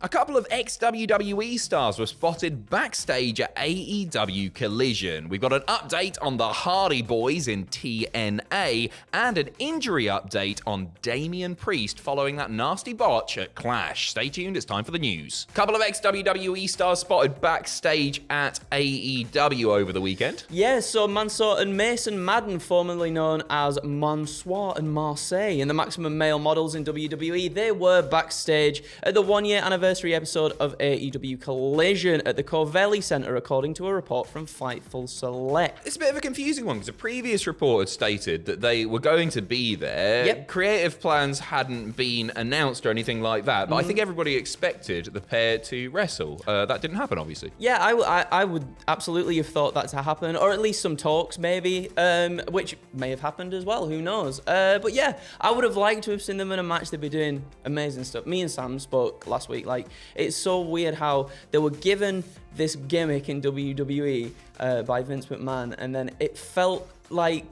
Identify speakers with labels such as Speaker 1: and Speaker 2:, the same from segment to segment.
Speaker 1: A couple of ex-WWE stars were spotted backstage at AEW Collision. We've got an update on the Hardy Boyz in TNA and an injury update on Damian Priest following that nasty botch at Clash. Stay tuned, it's time for the news. Couple of ex-WWE stars spotted backstage at AEW over the weekend.
Speaker 2: Yeah, so Mansoor and Mason Madden, formerly known as Mansoor and Marseille, and the Maximum Male models in WWE, they were backstage at the one-year anniversary episode of AEW Collision at the Corvelli Centre, according to a report from Fightful Select.
Speaker 1: It's a bit of a confusing one because a previous report had stated that they were going to be there.
Speaker 2: Yep.
Speaker 1: Creative plans hadn't been announced or anything like that, but I think everybody expected the pair to wrestle. That didn't happen, obviously.
Speaker 2: Yeah, I would absolutely have thought that to happen, or at least some talks maybe, which may have happened as well, who knows. But yeah, I would have liked to have seen them in a match. They'd be doing amazing stuff. Me and Sam spoke last week, it's so weird how they were given this gimmick in WWE by Vince McMahon, and then it felt like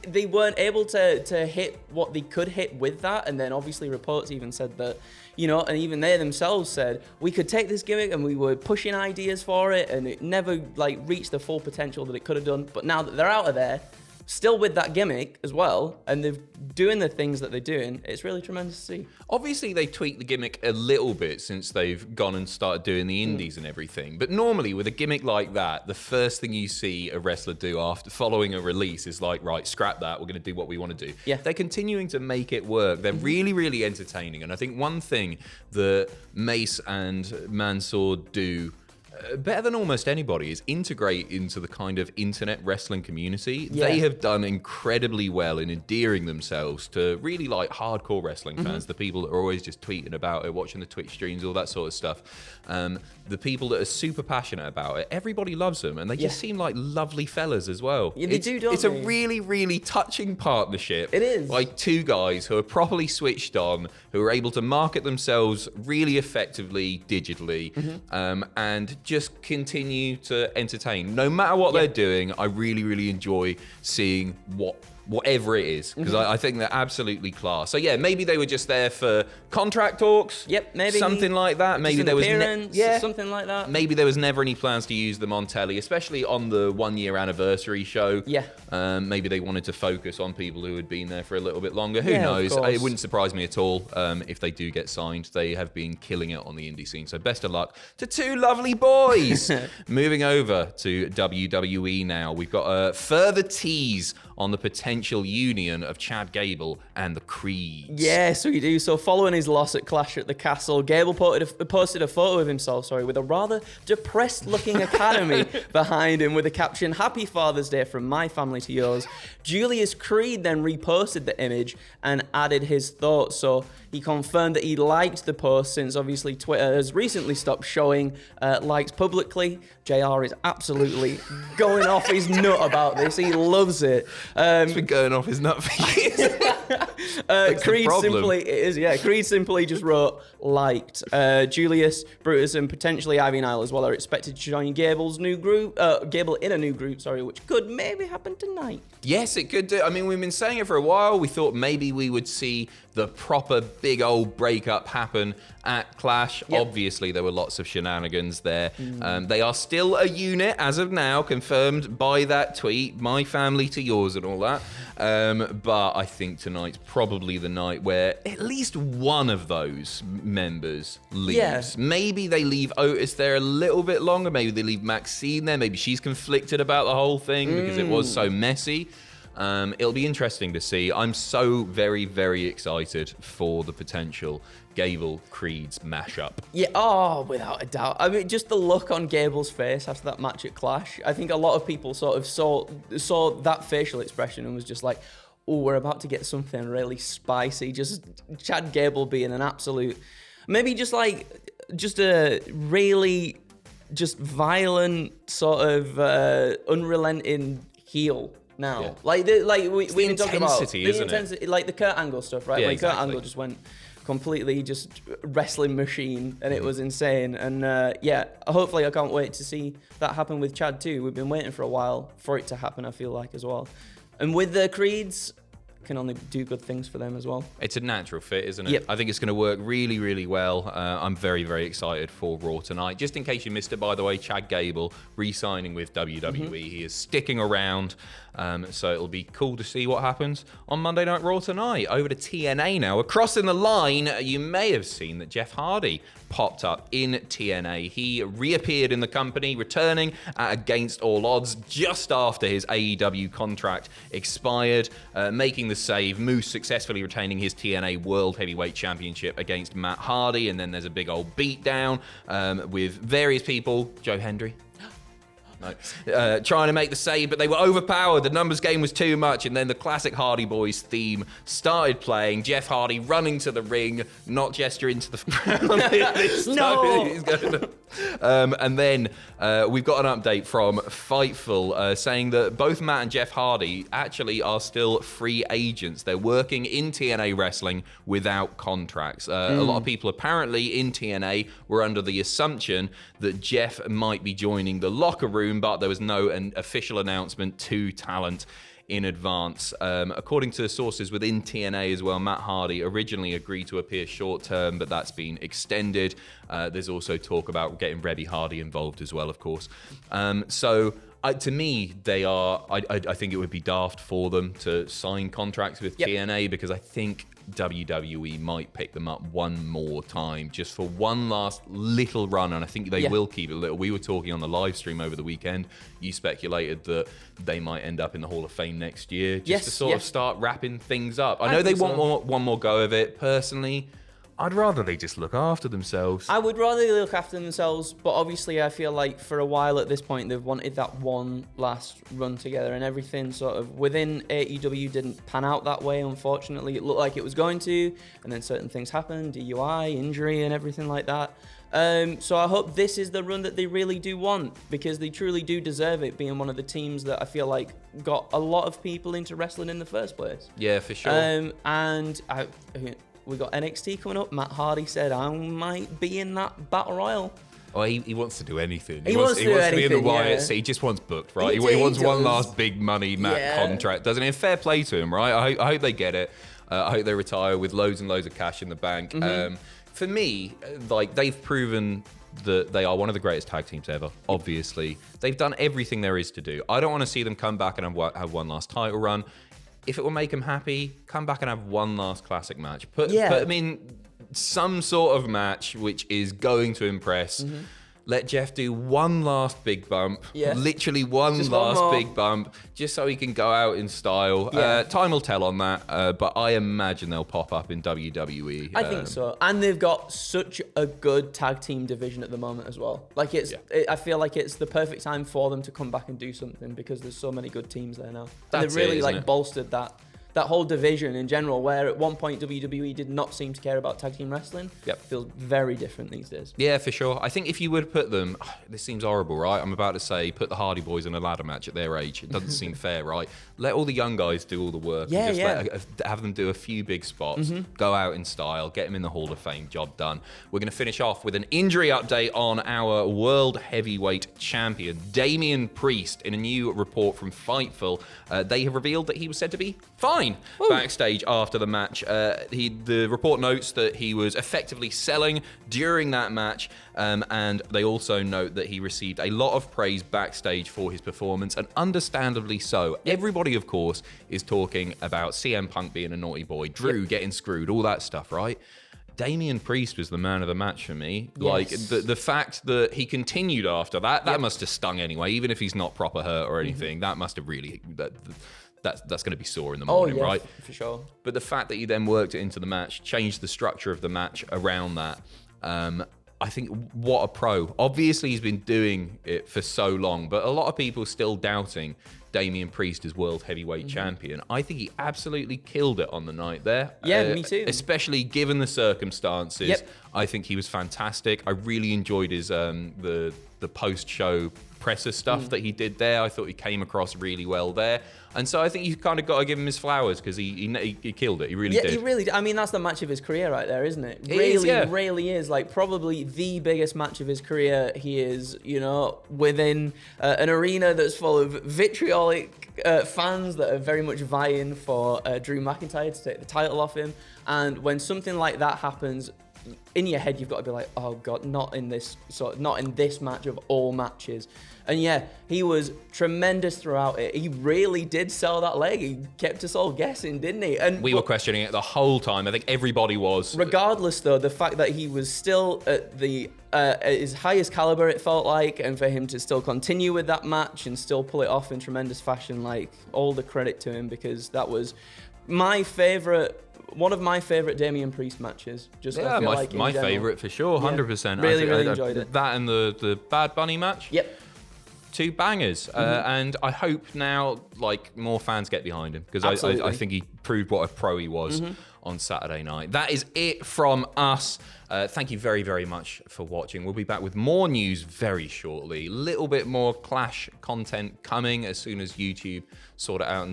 Speaker 2: they weren't able to hit what they could hit with that. And then obviously reports even said that, and even they themselves said we could take this gimmick and we were pushing ideas for it and it never reached the full potential that it could have done. But now that they're out of there, still with that gimmick as well, and they're doing the things that they're doing, it's really tremendous to see.
Speaker 1: Obviously, they tweaked the gimmick a little bit since they've gone and started doing the indies and everything. But normally, with a gimmick like that, the first thing you see a wrestler do after following a release is right, scrap that, we're going to do what we want to do.
Speaker 2: Yeah.
Speaker 1: They're continuing to make it work. They're really, really entertaining. And I think one thing that Mace and Mansoor do better than almost anybody is integrate into the kind of internet wrestling community.
Speaker 2: Yeah.
Speaker 1: They have done incredibly well in endearing themselves to really hardcore wrestling fans, the people that are always just tweeting about it, watching the Twitch streams, all that sort of stuff. The people that are super passionate about it, everybody loves them, and they just seem like lovely fellas as well.
Speaker 2: Yeah, they do, don't
Speaker 1: It's
Speaker 2: they?
Speaker 1: a really, really touching partnership.
Speaker 2: It is.
Speaker 1: Like two guys who are properly switched on, who are able to market themselves really effectively digitally, and just continue to entertain. No matter what they're doing, I really, really enjoy seeing whatever it is, because I think they're absolutely class. So yeah, maybe they were just there for contract talks.
Speaker 2: Yep, maybe
Speaker 1: something like that. Maybe
Speaker 2: just
Speaker 1: there was
Speaker 2: something like that.
Speaker 1: Maybe there was never any plans to use them on telly, especially on the one-year anniversary show.
Speaker 2: Yeah.
Speaker 1: Maybe they wanted to focus on people who had been there for a little bit longer. Who
Speaker 2: Yeah,
Speaker 1: knows?
Speaker 2: of course.
Speaker 1: It wouldn't surprise me at all if they do get signed. They have been killing it on the indie scene. So best of luck to two lovely boys. Moving over to WWE now. We've got a further tease on the potential union of Chad Gable and the Creeds.
Speaker 2: Yes, we do. So following his loss at Clash at the Castle, Gable posted a photo of himself, with a rather depressed-looking academy behind him with the caption, "Happy Father's Day from my family to yours." Julius Creed then reposted the image and added his thoughts. So he confirmed that he liked the post since obviously Twitter has recently stopped showing likes publicly. JR is absolutely going off his nut about this. He loves it.
Speaker 1: It's been going off his nut for years.
Speaker 2: Creed simply just wrote liked. Julius, Brutus, and potentially Ivy Nile as well are expected to join Gable's new group. Gable in a new group, which could maybe happen tonight.
Speaker 1: Yes, it could do. I mean, we've been saying it for a while. We thought maybe we would see the proper big old breakup happen at Clash.
Speaker 2: Yep.
Speaker 1: Obviously, there were lots of shenanigans there. They are still a unit as of now, confirmed by that tweet, my family to yours and all that. But I think tonight's probably the night where at least one of those members leaves.
Speaker 2: Yeah.
Speaker 1: Maybe they leave Otis there a little bit longer. Maybe they leave Maxine there. Maybe she's conflicted about the whole thing because it was so messy. It'll be interesting to see. I'm so very, very excited for the potential Gable-Creed's mashup.
Speaker 2: Yeah, without a doubt. I mean, just the look on Gable's face after that match at Clash. I think a lot of people sort of saw that facial expression and was just like, oh, we're about to get something really spicy. Just Chad Gable being an absolute, maybe just a really just violent sort of unrelenting heel. Now,
Speaker 1: Yeah.
Speaker 2: we've been talking about
Speaker 1: intensity, isn't it?
Speaker 2: like the Kurt Angle stuff, right?
Speaker 1: Yeah,
Speaker 2: Kurt
Speaker 1: exactly.
Speaker 2: Angle just went completely just wrestling machine, and it was insane. And hopefully I can't wait to see that happen with Chad too. We've been waiting for a while for it to happen, I feel like, as well. And with the Creeds, can only do good things for them as well.
Speaker 1: It's a natural fit, isn't it?
Speaker 2: Yep.
Speaker 1: I think it's going to work really, really well. I'm very, very excited for Raw tonight. Just in case you missed it, by the way, Chad Gable re-signing with WWE. He is sticking around, so it'll be cool to see what happens on Monday Night Raw tonight. Over to TNA now. Across in the line, you may have seen that Jeff Hardy popped up in TNA. He reappeared in the company, returning at Against All Odds just after his AEW contract expired, making the save. Moose successfully retaining his TNA World Heavyweight Championship against Matt Hardy, and then there's a big old beatdown with various people. Joe Hendry. No. Trying to make the save, but they were overpowered. The numbers game was too much, and then the classic Hardy Boyz theme started playing. Jeff Hardy running to the ring, not gesturing to the crowd. No! And then we've got an update from Fightful saying that both Matt and Jeff Hardy actually are still free agents. They're working in TNA Wrestling without contracts. A lot of people apparently in TNA were under the assumption that Jeff might be joining the locker room, but there was no official announcement to talent in advance. According to sources within TNA as well, Matt Hardy originally agreed to appear short term, but that's been extended. There's also talk about getting Rebby Hardy involved as well, of course. To me, they are. I think it would be daft for them to sign contracts with TNA, because I think WWE might pick them up one more time just for one last little run, and I think they will keep it little. We were talking on the live stream over the weekend. You speculated that they might end up in the Hall of Fame next year just to sort of start wrapping things up. I know they want one more go of it. Personally, I'd rather they just look after themselves.
Speaker 2: I would rather they look after themselves, but obviously I feel like for a while at this point they've wanted that one last run together, and everything sort of within AEW didn't pan out that way, unfortunately. It looked like it was going to, and then certain things happened, DUI, injury and everything like that. So I hope this is the run that they really do want, because they truly do deserve it, being one of the teams that I feel like got a lot of people into wrestling in the first place.
Speaker 1: Yeah, for sure.
Speaker 2: We got NXT coming up. Matt Hardy said, I might be in that battle royal.
Speaker 1: Oh, he wants to do anything.
Speaker 2: He wants to be in the
Speaker 1: Wyatt. He just wants booked, right? He wants one last big money contract, doesn't he? And fair play to him, right? I hope they get it. I hope they retire with loads and loads of cash in the bank. For me, like, they've proven that they are one of the greatest tag teams ever, obviously. They've done everything there is to do. I don't want to see them come back and have one last title run. If it will make them happy, come back and have one last classic match. Put them in some sort of match which is going to impress. Let Jeff do one last big bump, literally one last big bump, just so he can go out in style. Time will tell on that, but I imagine they'll pop up in WWE.
Speaker 2: I think so. And they've got such a good tag team division at the moment as well. Like, I feel like it's the perfect time for them to come back and do something, because there's so many good teams there now. And they've really bolstered that whole division in general, where at one point WWE did not seem to care about tag team wrestling. Feels very different these days. Yeah, for sure.
Speaker 1: I think if you would put them, this seems horrible, right? I'm about to say put the Hardy Boyz in a ladder match at their age. It doesn't seem fair, right? Let all the young guys do all the work. And just have them do a few big spots, go out in style, get them in the Hall of Fame, job done. We're going to finish off with an injury update on our World Heavyweight Champion, Damian Priest. In a new report from Fightful, they have revealed that he was said to be fine backstage after the match. The report notes that he was effectively selling during that match, and they also note that he received a lot of praise backstage for his performance, and understandably so. Everybody, of course, is talking about CM Punk being a naughty boy, Drew getting screwed, all that stuff, right? Damian Priest was the man of the match for me. Yes. Like, the fact that he continued after that must have stung anyway, even if he's not proper hurt or anything. That must have really... That's going to be sore in the morning, right?
Speaker 2: For sure.
Speaker 1: But the fact that he then worked it into the match, changed the structure of the match around that, I think, what a pro. Obviously, he's been doing it for so long, but a lot of people still doubting Damian Priest as World Heavyweight Champion. I think he absolutely killed it on the night there.
Speaker 2: Yeah, me too.
Speaker 1: Especially given the circumstances. I think he was fantastic. I really enjoyed his the post-show presser stuff that he did there. I thought he came across really well there. And so I think you kind of got to give him his flowers because he killed it. He really did.
Speaker 2: He really did. I mean, that's the match of his career right there, isn't it?
Speaker 1: It
Speaker 2: really is. Like, probably the biggest match of his career. He is, within an arena that's full of vitriolic fans that are very much vying for Drew McIntyre to take the title off him. And when something like that happens, in your head, you've got to be like, oh God, not in this match of all matches. And yeah, he was tremendous throughout it. He really did sell that leg. He kept us all guessing, didn't he? And
Speaker 1: we were questioning it the whole time. I think everybody was.
Speaker 2: Regardless, though, the fact that he was still at his highest caliber, it felt like, and for him to still continue with that match and still pull it off in tremendous fashion, like, all the credit to him, because that was one of my favourite Damian Priest matches.
Speaker 1: My favourite for sure, 100%.
Speaker 2: Really enjoyed it.
Speaker 1: That and the Bad Bunny match.
Speaker 2: Yep.
Speaker 1: Two bangers, and I hope now more fans get behind him because I think he proved what a pro he was on Saturday night. That is it from us. Thank you very, very much for watching. We'll be back with more news very shortly. A little bit more Clash content coming as soon as YouTube sort it out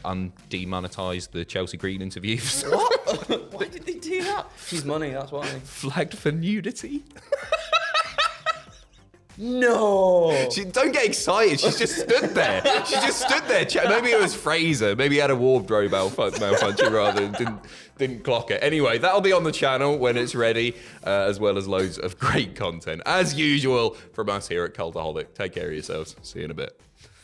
Speaker 1: and demonetize the Chelsea Green interviews.
Speaker 2: What? Why did they do that? She's money, that's why.
Speaker 1: Flagged for nudity.
Speaker 2: No.
Speaker 1: Don't get excited. She's just stood there. Maybe it was Fraser. Maybe he had a wardrobe malfunction rather than didn't clock it. Anyway, that'll be on the channel when it's ready, as well as loads of great content. As usual from us here at Cultaholic. Take care of yourselves. See you in a bit.